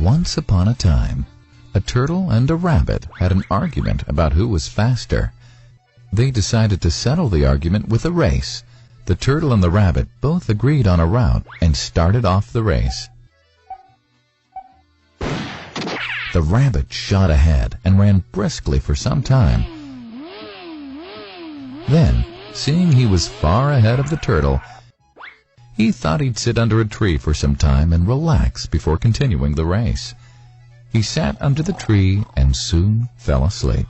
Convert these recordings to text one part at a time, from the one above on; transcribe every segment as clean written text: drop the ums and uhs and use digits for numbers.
Once upon a time, a turtle and a rabbit had an argument about who was faster. They decided to settle the argument with a race. The turtle and the rabbit both agreed on a route and started off the race. The rabbit shot ahead and ran briskly for some time. Then, seeing he was far ahead of the turtle, he thought he'd sit under a tree for some time and relax before continuing the race. He sat under the tree and soon fell asleep.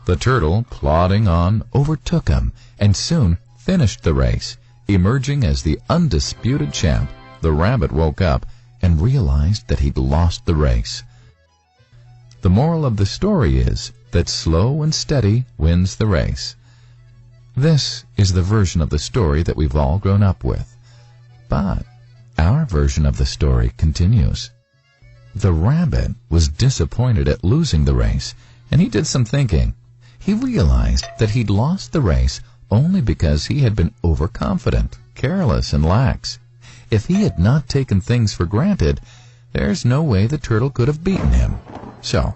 The turtle, plodding on, overtook him and soon finished the race, emerging as the undisputed champ. The rabbit woke up and realized that he'd lost the race. The moral of the story is that slow and steady wins the race. This is the version of the story that we've all grown up with. But our version of the story continues. The rabbit was disappointed at losing the race, and he did some thinking. He realized that he'd lost the race only because he had been overconfident, careless, and lax. If he had not taken things for granted, there's no way the turtle could have beaten him. So,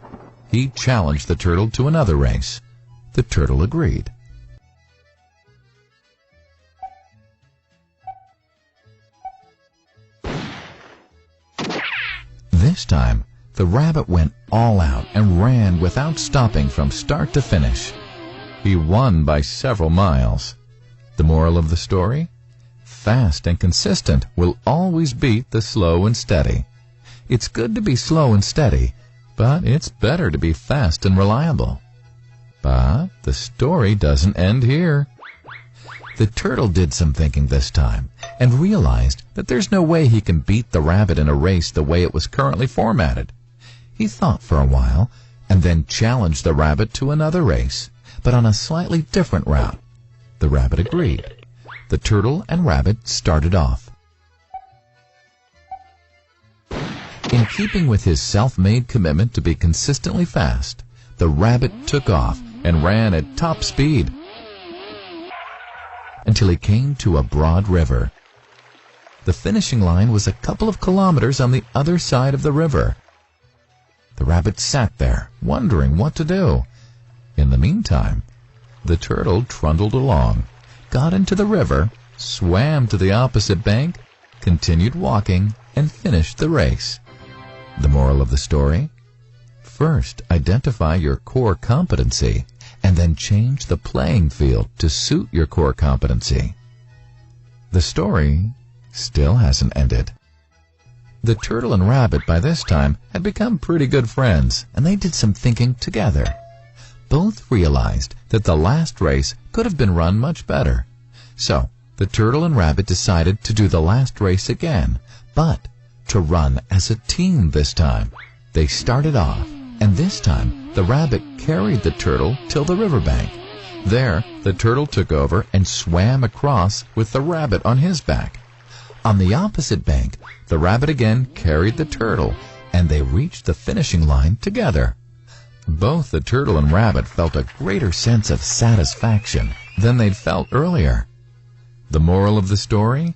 he challenged the turtle to another race. The turtle agreed. This time, the rabbit went all out and ran without stopping from start to finish. He won by several miles. The moral of the story? Fast and consistent will always beat the slow and steady. It's good to be slow and steady, but it's better to be fast and reliable. But the story doesn't end here. The turtle did some thinking this time and realized that there's no way he can beat the rabbit in a race the way it was currently formatted. He thought for a while and then challenged the rabbit to another race, but on a slightly different route. The rabbit agreed. The turtle and rabbit started off. In keeping with his self-made commitment to be consistently fast, the rabbit took off and ran at top speed until he came to a broad river. The finishing line was a couple of kilometers on the other side of the river. The rabbit sat there, wondering what to do. In the meantime, the turtle trundled along, got into the river, swam to the opposite bank, continued walking, and finished the race. The moral of the story? First, identify your core competency, and then change the playing field to suit your core competency. The story still hasn't ended. The turtle and rabbit by this time had become pretty good friends, and they did some thinking together. Both realized that the last race could have been run much better. So, the turtle and rabbit decided to do the last race again, but to run as a team this time. They started off, and this time the rabbit carried the turtle till the riverbank. There, the turtle took over and swam across with the rabbit on his back. On the opposite bank, the rabbit again carried the turtle, and they reached the finishing line together. Both the turtle and rabbit felt a greater sense of satisfaction than they'd felt earlier. The moral of the story?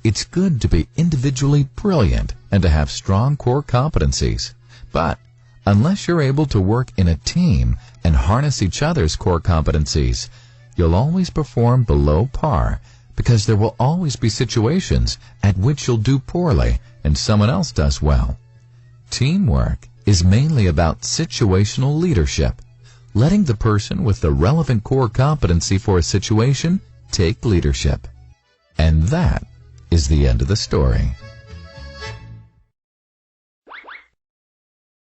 It's good to be individually brilliant and to have strong core competencies. But unless you're able to work in a team and harness each other's core competencies, you'll always perform below par, because there will always be situations at which you'll do poorly and someone else does well. Teamwork is mainly about situational leadership, letting the person with the relevant core competency for a situation take leadership. And that is the end of the story.